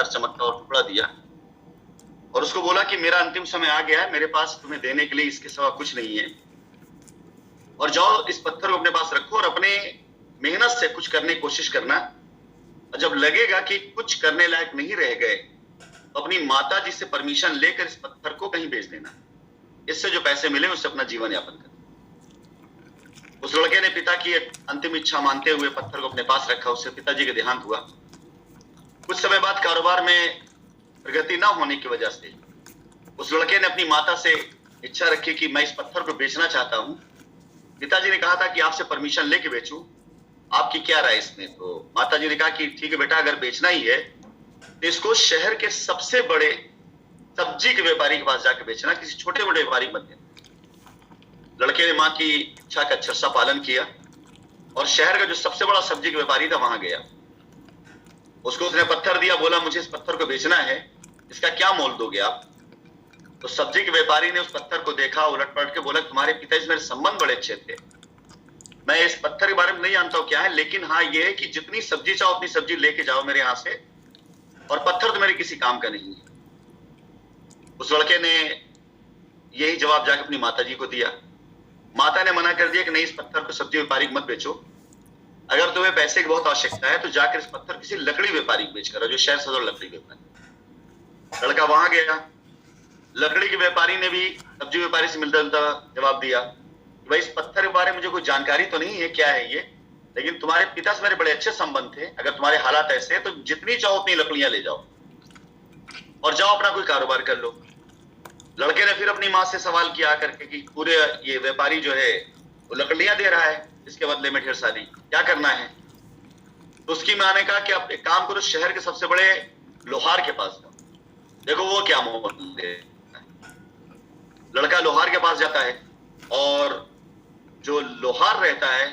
पत्थर चमकता और टुकड़ा दिया और उसको बोला कि मेरा अंतिम समय आ गया है, मेरे पास तुम्हें देने के लिए इसके सिवा कुछ नहीं है, और जाओ इस पत्थर को अपने पास रखो और अपने मेहनत से कुछ करने की कोशिश करना, और जब लगेगा कि कुछ करने लायक नहीं रह गए तो अपनी माता जी से परमिशन लेकर इस पत्थर को कहीं भेज देना, इससे जो पैसे मिले उससे अपना जीवन यापन करना। उस लड़के ने पिता की अंतिम इच्छा मानते हुए पत्थर को अपने पास रखा। उससे पिताजी का देहांत हुआ। कुछ समय बाद कारोबार में प्रगति न होने की वजह से उस लड़के ने अपनी माता से इच्छा रखी कि मैं इस पत्थर को बेचना चाहता हूं। पिताजी ने कहा था कि आपसे परमिशन लेके बेचूं, आपकी क्या राय इसमें? तो माता जी ने कहा कि ठीक है बेटा, अगर बेचना ही है तो इसको शहर के सबसे बड़े सब्जी के व्यापारी के पास जाकर बेचना, किसी छोटे बड़े व्यापारी मत देना। लड़के ने माँ की इच्छा का अक्षरशः पालन किया और शहर का जो सबसे बड़ा सब्जी का व्यापारी था वहां गया। उसको उसने पत्थर दिया, बोला मुझे इस पत्थर को बेचना है, इसका क्या मोल दोगे आप? तो सब्जी के व्यापारी ने उस पत्थर को देखा, उलट पलट के बोला तुम्हारे पिताजी से मेरे संबंध बड़े अच्छे थे, मैं इस पत्थर के बारे में नहीं जानता हूं क्या है, लेकिन हाँ ये है कि जितनी सब्जी चाहो उतनी सब्जी लेके जाओ मेरे यहां से, और पत्थर तो मेरे किसी काम का नहीं है। उस लड़के ने यही जवाब जाकर अपनी माता जी को दिया। माता ने मना कर दिया कि नहीं, इस पत्थर को सब्जी व्यापारी को मत बेचो, अगर तुम्हें पैसे की बहुत आवश्यकता है तो जाकर इस पत्थर किसी लकड़ी व्यापारी को बेच कर, जो शहर सदर लकड़ी व्यापारी। लड़का वहां गया, लकड़ी के व्यापारी ने भी सब्जी व्यापारी से मिलता जुलता जवाब दिया कि भाई इस पत्थर के बारे में मुझे कोई जानकारी तो नहीं है क्या है ये, लेकिन तुम्हारे पिता से मेरे बड़े अच्छे संबंध थे, अगर तुम्हारे हालात ऐसे हैं तो जितनी चाहो उतनी लकड़ियां ले जाओ और जाओ अपना कोई कारोबार कर लो। लड़के ने फिर अपनी माँ से सवाल किया करके कि पूरे ये व्यापारी जो है वो लकड़ियां दे रहा है, इसके बदले में ढेर सारी, क्या करना है? तो उसकी माँ ने कहा कि आप एक काम करो, शहर के सबसे बड़े लोहार के पास जाओ, देखो वो क्या मोल दे। लड़का लोहार के पास जाता है और जो लोहार रहता है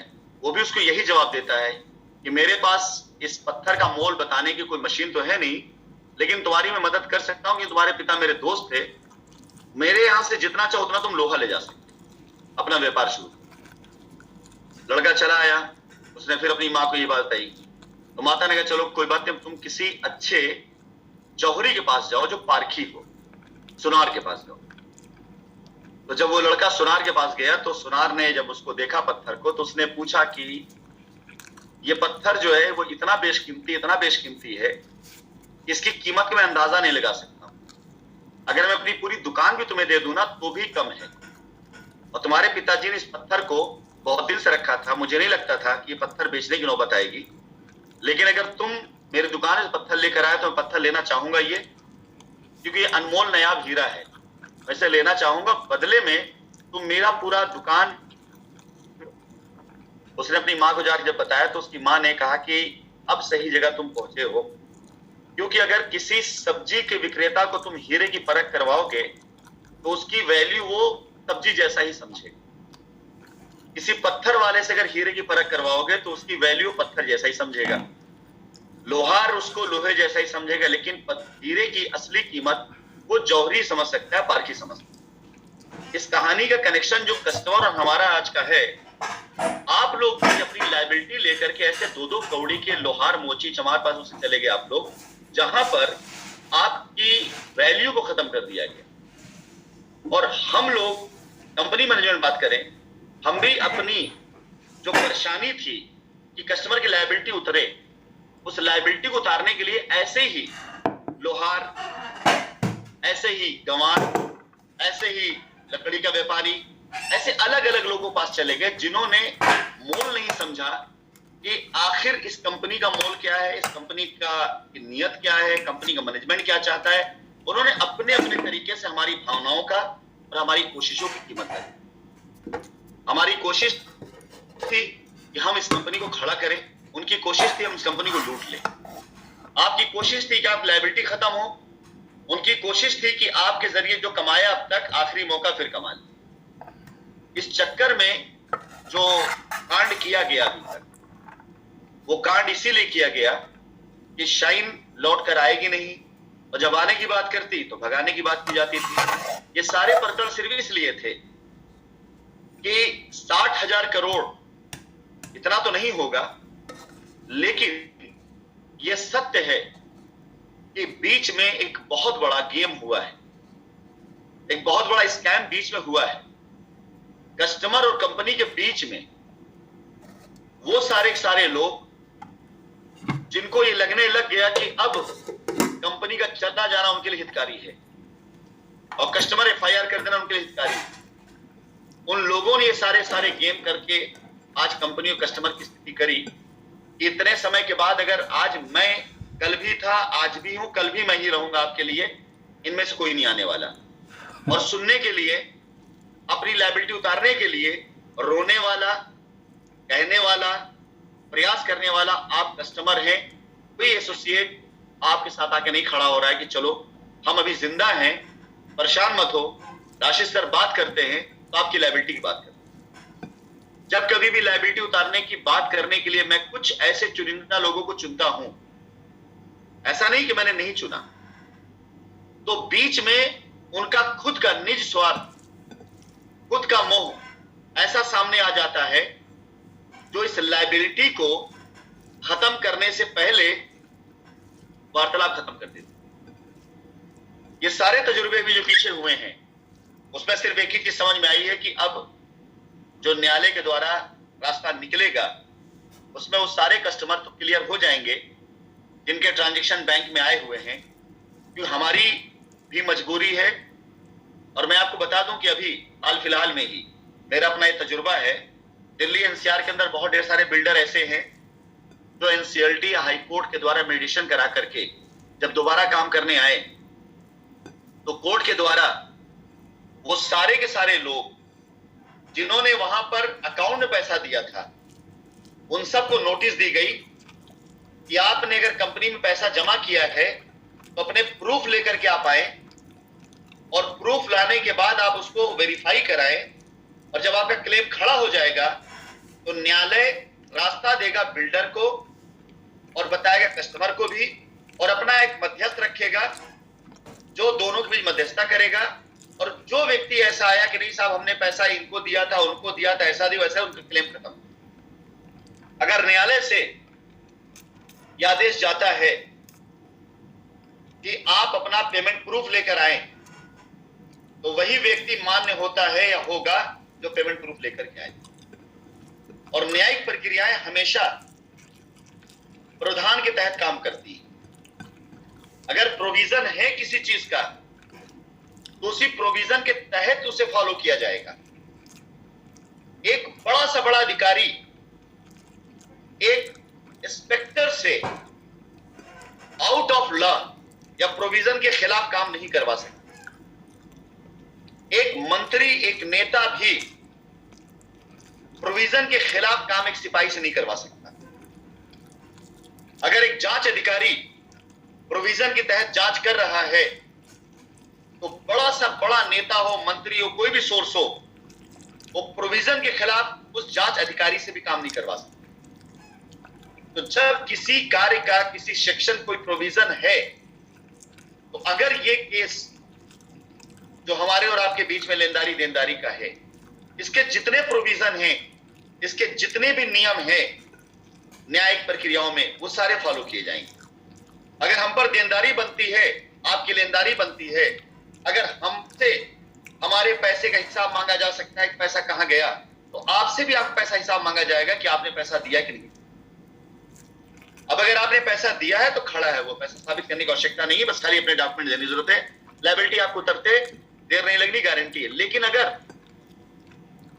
वो भी उसको यही जवाब देता है कि मेरे पास इस पत्थर का मोल बताने की कोई मशीन तो है नहीं, लेकिन तुम्हारी मैं मदद कर सकता हूं कि तुम्हारे पिता मेरे दोस्त थे, मेरे यहां से जितना चाहो उतना तुम लोहा ले जा सकते, अपना व्यापार शुरू। लड़का चला आया, उसने फिर अपनी माँ को ये बात बताई, तो माता ने कहा चलो कोई बात नहीं, तुम किसी अच्छे जौहरी के पास जाओ जो पारखी हो, सुनार के पास जाओ। तो जब वो लड़का सुनार के पास गया तो सुनार ने जब उसको देखा पत्थर को, तो उसने पूछा कि ये पत्थर जो है वो इतना बेशकीमती है, इसकी कीमत का मैं अंदाजा नहीं लगा सकता, अगर मैं अपनी पूरी दुकान भी तुम्हें दे दूं ना तो भी कम है, और तुम्हारे पिताजी ने इस पत्थर को बहुत दिल से रखा था, मुझे नहीं लगता था कि ये पत्थर बेचने की नौबत आएगी, लेकिन अगर तुम मेरी दुकान से पत्थर लेकर आए तो मैं पत्थर लेना चाहूंगा ये, क्योंकि ये अनमोल नायाब हीरा है, वैसे लेना चाहूंगा, बदले में तुम मेरा पूरा दुकान। उसने अपनी माँ को जाकर जब बताया तो उसकी माँ ने कहा कि अब सही जगह तुम पहुंचे हो, क्योंकि अगर किसी सब्जी के विक्रेता को तुम हीरे की परख करवाओगे तो उसकी वैल्यू वो सब्जी जैसा ही समझेगा, किसी पत्थर वाले से अगर हीरे की परख करवाओगे तो उसकी वैल्यू पत्थर जैसा ही समझेगा, लोहार उसको लोहे जैसा ही समझेगा, लेकिन हीरे की असली कीमत वो जौहरी समझ सकता है, पारखी समझ सकता है। इस कहानी का कनेक्शन जो कस्टमर और हमारा आज का है, आप लोग भी अपनी लायबिलिटी लेकर के ऐसे दो दो कौड़ी के लोहार मोची चमार पास उससे चले गए आप लोग, जहां पर आपकी वैल्यू को खत्म कर दिया गया। और हम लोग कंपनी मैनेजमेंट बात करें, हम भी अपनी जो परेशानी थी कि कस्टमर की लायबिलिटी उतरे, उस लायबिलिटी को उतारने के लिए ऐसे ही लोहार, ऐसे ही गंवार, ऐसे ही लकड़ी का व्यापारी, ऐसे अलग अलग लोगों के पास चले गए जिन्होंने मोल नहीं समझा कि आखिर इस कंपनी का मोल क्या है, इस कंपनी का नियत क्या है, कंपनी का मैनेजमेंट क्या चाहता है। उन्होंने अपने अपने तरीके से हमारी भावनाओं का और हमारी कोशिशों की कीमत करी। हमारी कोशिश थी कि हम इस कंपनी को खड़ा करें, उनकी कोशिश थी हम इस कंपनी को लूट लें। आपकी कोशिश थी कि आप लायबिलिटी खत्म हो, उनकी कोशिश थी कि आपके जरिए जो कमाया अब तक आखिरी मौका फिर कमा ले। इस चक्कर में जो कांड किया गया अभी तक, वो कांड इसीलिए किया गया कि शाइन लौट कर आएगी नहीं, और जब आने की बात करती तो भगाने की बात की जाती थी। ये सारे प्रकरण सिर्फ इसलिए थे कि 60,000 करोड़ इतना तो नहीं होगा, लेकिन ये सत्य है कि बीच में एक बहुत बड़ा गेम हुआ है, एक बहुत बड़ा स्कैम बीच में हुआ है। कस्टमर और कंपनी के बीच में वो सारे लोग जिनको ये लगने लग गया कि अब कंपनी का चलना जाना उनके लिए हितकारी है और कस्टमर एफआईआर कर देना उनके लिए हितकारी है, उन लोगों ने ये सारे गेम करके आज कंपनी और कस्टमर की स्थिति करी। इतने समय के बाद अगर आज मैं कल भी था, आज भी हूं, कल भी मैं ही रहूंगा आपके लिए, इनमें से कोई नहीं आने वाला। और सुनने के लिए, अपनी लायबिलिटी उतारने के लिए रोने वाला, कहने वाला, प्रयास करने वाला आप कस्टमर हैं। कोई एसोसिएट आपके साथ आके नहीं खड़ा हो रहा है कि चलो हम अभी जिंदा हैं, परेशान मत हो, राशिद सर बात करते हैं तो आपकी लायबिलिटी की बात करते हैं। जब कभी भी लायबिलिटी उतारने की बात करने के लिए मैं कुछ ऐसे चुनिंदा लोगों को चुनता हूं, ऐसा नहीं कि मैंने नहीं चुना, तो बीच में उनका खुद का निज स्वार्थ, खुद का मोह ऐसा सामने आ जाता है जो इस लायबिलिटी को खत्म करने से पहले वार्तालाप खत्म कर देती। ये सारे तजुर्बे भी जो पीछे हुए हैं उसमें सिर्फ एक ही चीज समझ में आई है कि अब जो न्यायालय के द्वारा रास्ता निकलेगा उसमें वो सारे कस्टमर तो क्लियर हो जाएंगे जिनके ट्रांजैक्शन बैंक में आए हुए हैं, क्योंकि हमारी भी मजबूरी है। और मैं आपको बता दूं कि अभी हाल फिलहाल में ही मेरा अपना एक तजुर्बा है, दिल्ली एनसीआर के अंदर बहुत ढेर सारे बिल्डर ऐसे हैं जो एनसीएलटी या हाईकोर्ट के द्वारा मेडिटेशन करा करके जब दोबारा काम करने आए तो कोर्ट के द्वारा वो सारे के सारे लोग जिन्होंने वहां पर अकाउंट में पैसा दिया था उन सबको नोटिस दी गई कि आपने अगर कंपनी में पैसा जमा किया है तो अपने प्रूफ लेकर के आप आए और प्रूफ लाने के बाद आप उसको वेरीफाई कराएं, और जब आपका क्लेम खड़ा हो जाएगा तो न्यायालय रास्ता देगा बिल्डर को और बताएगा कस्टमर को भी, और अपना एक मध्यस्थ रखेगा जो दोनों के बीच मध्यस्थता करेगा। और जो व्यक्ति ऐसा आया कि नहीं साहब हमने पैसा इनको दिया था, उनको दिया था, ऐसा दिया वैसा, उनका क्लेम खत्म। अगर न्यायालय से यह आदेश जाता है कि आप अपना पेमेंट प्रूफ लेकर आए तो वही व्यक्ति मान्य होता है या होगा जो पेमेंट प्रूफ लेकर के आए। और न्यायिक प्रक्रियाएं हमेशा प्रावधान के तहत काम करती है। अगर प्रोविजन है किसी चीज का तो उसी प्रोविजन के तहत उसे फॉलो किया जाएगा। एक बड़ा सा बड़ा अधिकारी एक इंस्पेक्टर से आउट ऑफ लॉ या प्रोविजन के खिलाफ काम नहीं करवा सकता। एक मंत्री, एक नेता भी प्रोविजन के खिलाफ काम एक सिपाही से नहीं करवा सकता। अगर एक जांच अधिकारी प्रोविजन के तहत जांच कर रहा है तो बड़ा सा बड़ा नेता हो, मंत्री हो, कोई भी सोर्स हो, वो प्रोविजन के खिलाफ उस जांच अधिकारी से भी काम नहीं करवा सकता। तो जब किसी कार्य का किसी सेक्शन कोई प्रोविजन है तो अगर ये केस जो हमारे और आपके बीच में लेनदारी देनदारी का है, इसके जितने प्रोविजन हैं, इसके जितने भी नियम हैं न्यायिक प्रक्रियाओं में, वो सारे फॉलो किए जाएंगे। अगर हम पर देनदारी बनती है, आपकी लेनदारी बनती है, अगर हमसे हमारे पैसे का हिसाब मांगा जा सकता है कि पैसा कहां गया, तो आपसे भी आपका पैसा हिसाब मांगा जाएगा कि आपने पैसा दिया कि नहीं। अब अगर आपने पैसा दिया है तो खड़ा है, वो पैसा साबित करने की आवश्यकता नहीं है, बस खाली अपने डॉक्यूमेंट देने की जरूरत है। लायबिलिटी आपको उतरते देर नहीं लगनी, गारंटी है। लेकिन अगर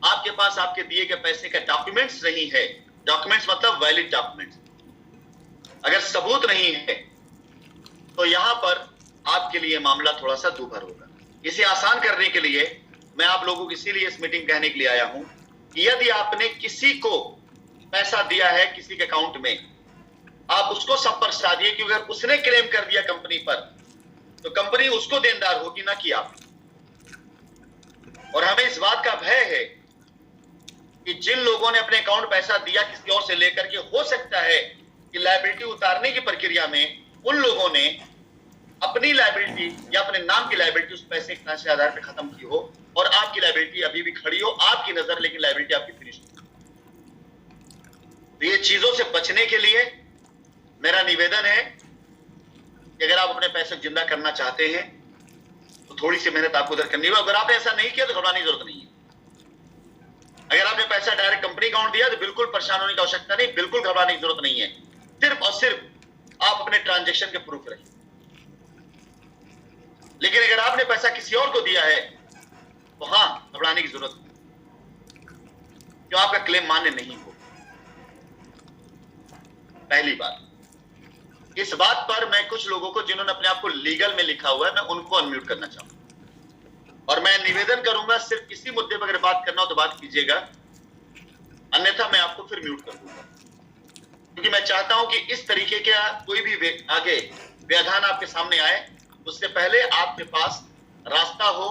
आपके पास आपके दिए गए पैसे का डॉक्यूमेंट्स नहीं है, डॉक्यूमेंट्स मतलब वैलिड डॉक्यूमेंट्स, अगर सबूत नहीं है तो यहां पर आपके लिए मामला थोड़ा सा दूभर होगा। इसे आसान करने के लिए मैं आप लोगों को इसीलिए इस मीटिंग कहने के लिए आया हूं कि यदि आपने किसी को पैसा दिया है किसी के अकाउंट में, आप उसको संपर्क साधिए, क्योंकि अगर उसने क्लेम कर दिया कंपनी पर तो कंपनी उसको देनदार होगी, ना कि आप। और हमें इस बात का भय है कि जिन लोगों ने अपने अकाउंट पैसा दिया किसी और से लेकर के, हो सकता है कि लायबिलिटी उतारने की प्रक्रिया में उन लोगों ने अपनी लायबिलिटी या अपने नाम की लायबिलिटी उस पैसे के ट्रांसफर आधार पर खत्म की हो और आपकी लायबिलिटी अभी भी खड़ी हो, आपकी नजर, लेकिन लायबिलिटी आपकी फिनिश हो। तो ये चीजों से बचने के लिए मेरा निवेदन है कि अगर आप अपने पैसे जिंदा करना चाहते हैं तो थोड़ी सी मेहनत आपको उधर करनी होगी। अगर आपने ऐसा नहीं किया तो घबराने की जरूरत नहीं है। अगर आपने पैसा डायरेक्ट कंपनी अकाउंट दिया तो बिल्कुल परेशान होने की आवश्यकता नहीं, बिल्कुल घबराने की जरूरत नहीं है। सिर्फ और सिर्फ आप अपने ट्रांजेक्शन के प्रूफ रखें। लेकिन अगर आपने पैसा किसी और को दिया है तो हाँ, घबराने की जरूरत है, क्यों आपका क्लेम मान्य नहीं हो। पहली बात, इस बात पर मैं कुछ लोगों को जिन्होंने अपने आप को लीगल में लिखा हुआ है, मैं उनको अनम्यूट करना चाहूंगा और मैं निवेदन करूंगा सिर्फ इसी मुद्दे पर अगर बात करना हो तो बात कीजिएगा, अन्यथा मैं आपको फिर म्यूट कर दूंगा। क्योंकि मैं चाहता हूं कि इस तरीके का कोई भी आगे व्यवधान आपके सामने आए उससे पहले आपके पास रास्ता हो,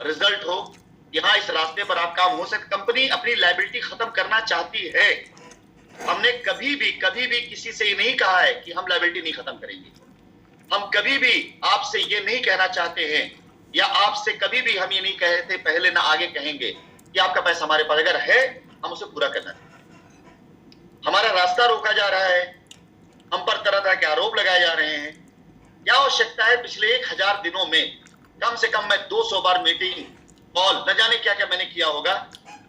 रिजल्ट हो कि हाँ इस रास्ते पर आप काम हो सके। कंपनी अपनी लायबिलिटी खत्म करना चाहती है। हमने कभी भी किसी से ये नहीं कहा है कि हम लायबिलिटी नहीं खत्म करेंगे। हम कभी भी आपसे ये नहीं कहना चाहते हैं या आपसे कभी भी हम ये नहीं कहते पहले ना आगे कहेंगे कि आपका पैसा हमारे पास अगर है हम उसे पूरा करना चाहते। हमारा रास्ता रोका जा रहा है, हम पर तरह तरह के आरोप लगाए जा रहे हैं। क्या आवश्यकता है पिछले 1000 दिनों में कम से कम मैं 200 बार मीटिंग कॉल न जाने क्या क्या मैंने किया होगा,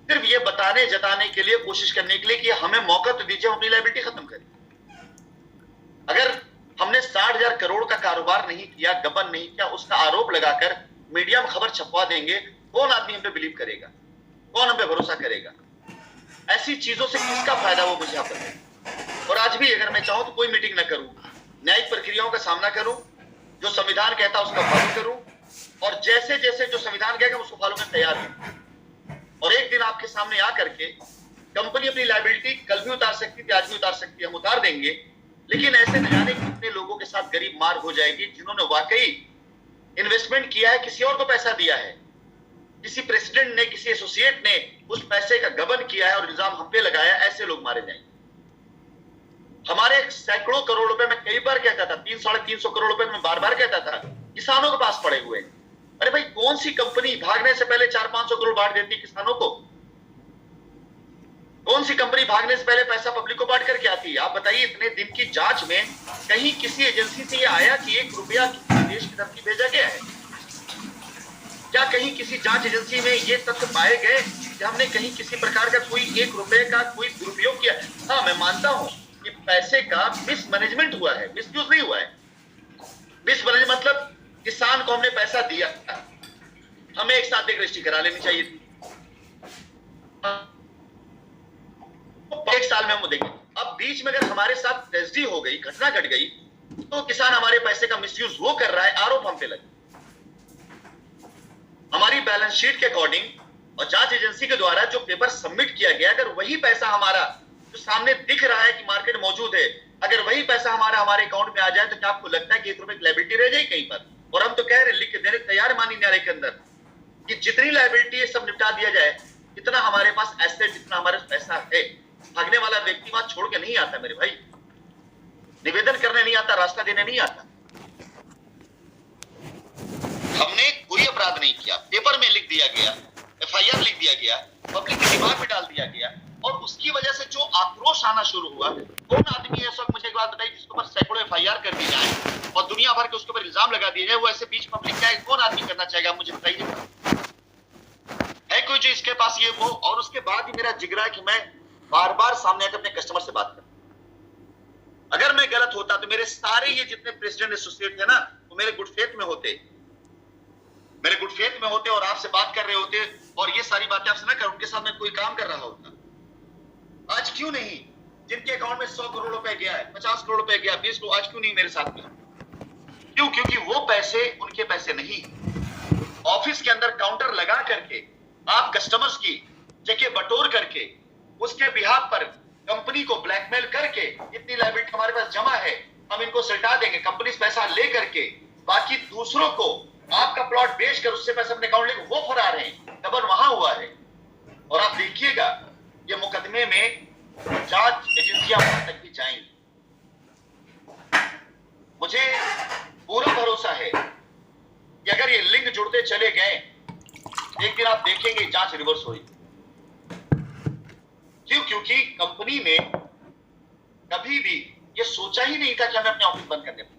सिर्फ ये बताने जताने के लिए, कोशिश करने के लिए कि हमें मौका तो दीजिए, हम अपनी लायबिलिटी खत्म करें। अगर हमने 60,000 करोड़ का कारोबार नहीं किया, गबन नहीं किया, उसका आरोप लगाकर मीडिया में खबर छपवा देंगे, कौन आदमी हम पे बिलीव करेगा, कौन हम पे भरोसा करेगा? ऐसी चीजों से किसका फायदा वो मुझे आप बताएं। और आज भी अगर मैं चाहूं तो कोई मीटिंग ना करूं, न्यायिक प्रक्रियाओं का सामना करूं, जो संविधान कहता है उसका फॉलो करूं और जैसे जैसे जो संविधान कहेगा उसको फॉलो करने तैयार हूं। और एक दिन आपके सामने आकर के कंपनी अपनी लायबिलिटी कल भी उतार सकती थी, आज भी उतार सकती है, हम उतार देंगे। लेकिन ऐसे न जाने कितने लोगों के साथ गरीब मार हो जाएगी जिन्होंने वाकई इन्वेस्टमेंट किया है, किसी और को पैसा दिया है, किसी प्रेसिडेंट ने, किसी एसोसिएट ने उस पैसे का गबन किया है और इल्जाम हम पे लगाया। ऐसे लोग मारे जाएंगे। हमारे सैकड़ों करोड़ रुपए में कई बार कहता था, 300-350 करोड़ रुपए में बार बार कहता था किसानों के पास पड़े हुए। अरे भाई, कौन सी कंपनी भागने से पहले 400-500 करोड़ बांट देती किसानों को? कौन सी कंपनी भागने से पहले पैसा पब्लिक को बांट करके आती है? आप बताइए, इतने दिन की जांच में कहीं किसी एजेंसी से ये आया कि 1 रुपया देश की धरती भेजा गया है? क्या कहीं किसी जांच एजेंसी में ये तथ्य पाए गए कि हमने कहीं किसी प्रकार का कोई 1 रुपए का कोई दुरुपयोग किया? हाँ, मैं मानता हूं कि पैसे का मिसमैनेजमेंट हुआ है, मिसयूज नहीं हुआ है। मिसमैनेज मतलब किसान को हमने पैसा दिया, हमें एक साथ एक रजिस्ट्री करा लेनी चाहिए थी, एक साल में हम देंगे। अब बीच में अगर हमारे साथ ट्रेजेडी हो गई, घटना घट गई, तो किसान हमारे पैसे का मिसयूज वो कर रहा है, आरोप हम पे लगे। हमारी बैलेंस शीट के अकॉर्डिंग और जांच एजेंसी के द्वारा जो पेपर सबमिट किया गया, अगर वही पैसा हमारा जो सामने दिख रहा है कि मार्केट मौजूद है, अगर वही पैसा हमारे अकाउंट में आ जाए तो क्या आपको लगता है कि 1 रुपए की लायबिलिटी रह जाएगी कहीं पर? और हम तो कह रहे, लिख के देने तैयार मानी न्यायालय के अंदर कि जितनी लायबिलिटी है सब निपटा दिया जाए, इतना हमारे पास एसेट, जितना हमारे पास पैसा है। भागने वाला व्यक्ति वहां छोड़ के नहीं आता मेरे भाई, निवेदन करने नहीं आता, रास्ता देने नहीं आता। हमने कोई अपराध नहीं किया, पेपर में लिख दिया गया, एफआईआर लिख दिया गया, पब्लिक के दिमाग में डाल दिया गया और उसकी वजह से जो आक्रोश आना शुरू हुआ। कौन आदमी है इस वक्त, मुझे एक बात बताइए, जिसके ऊपर सैकड़ों एफआईआर कर दी जाए और दुनिया भर के उसके ऊपर इल्जाम लगा दिए जाए, वो ऐसे बीच पब्लिक का कौन आदमी करना चाहेगा? मुझे बताइए, है कोई जो इसके पास ये वो? और उसके बाद ही मेरा जिगरा है कि मैं बार बार सामने आकर अपने कस्टमर से बात करूं। अगर मैं गलत होता तो मेरे सारे ये जितने प्रेसिडेंट एसोसिएट थे ना, वो मेरे गुड फेथ में होते, मेरे गुड फेथ में होते और आपसे बात कर रहे होते और ये सारी बातें आपसे ना कर, उनके साथ में कोई काम कर रहा होता। आज क्यों नहीं? जिनके अकाउंट में 100 करोड़ रुपए गया है, 50 करोड़ रुपए गया, 20 करोड़, आज क्यों नहीं मेरे साथ में? क्यों? क्योंकि वो पैसे उनके पैसे नहीं। ऑफिस के अंदर काउंटर लगा करके आप कस्टमर्स की जगह बटोर करके उसके बिहाफ पर कंपनी को ब्लैकमेल करके, इतनी लायबिलिटी हमारे पास जमा है, हम इनको सल्टा देंगे, कंपनी से पैसा ले करके बाकी दूसरों को आपका प्लॉट बेचकर उससे पैसा अपने अकाउंट लेकर वो फरार हैं। दबन वहां हुआ है। और आप देखिएगा ये मुकदमे में जांच एजेंसियां वहां तक भी जाएंगी। मुझे पूरा भरोसा है कि अगर ये लिंक जुड़ते चले गए, एक दिन आप देखेंगे जांच रिवर्स हुई। क्यों? क्योंकि कंपनी ने कभी भी ये सोचा ही नहीं था कि हमें अपने ऑफिस बंद करने पड़े।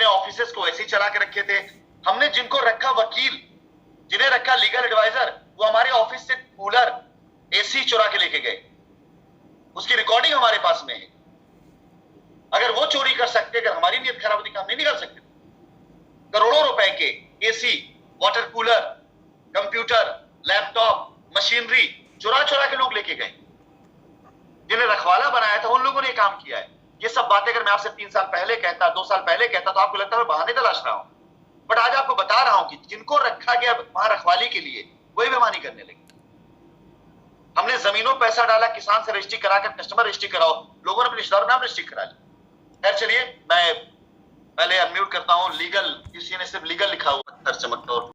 अपने ऑफिसेस को ऐसे ही चला के रखे थे। हमने जिनको रखा वकील, जिन्हें रखा लीगल एडवाइजर, वो हमारे ऑफिस से कूलर, एसी चुरा के लेके गए। उसकी रिकॉर्डिंग हमारे पास में है। अगर वो चोरी कर सकते, अगर हमारी नीयत खराब होती, हम नहीं निकाल सकते। करोड़ों रुपए के AC, water cooler, computer, laptop, machinery चुरा चुरा के लोग लेके गए। जिन्हें रखवाला बनाया था उन लोगों ने काम किया है। ये सब बातें अगर मैं आपसे 3 साल पहले कहता, 2 साल पहले कहता, तो आपको लगता है मैं बहाने तलाश रहा हूं। बट आज आपको बता रहा हूं कि जिनको रखा गया वहां रखवाली के लिए, वही बेईमानी करने लगे। हमने जमीनों पैसा डाला, किसान से रजिस्ट्री कराकर कस्टमर रजिस्ट्री कराओ, लोगों ने अपने रिश्तेदारों नाम रजिस्ट्री करा ली। खैर चलिए, मैं पहले अनम्यूट करता हूं। लीगल, किसी ने सिर्फ लीगल लिखा हुआ, चमकता और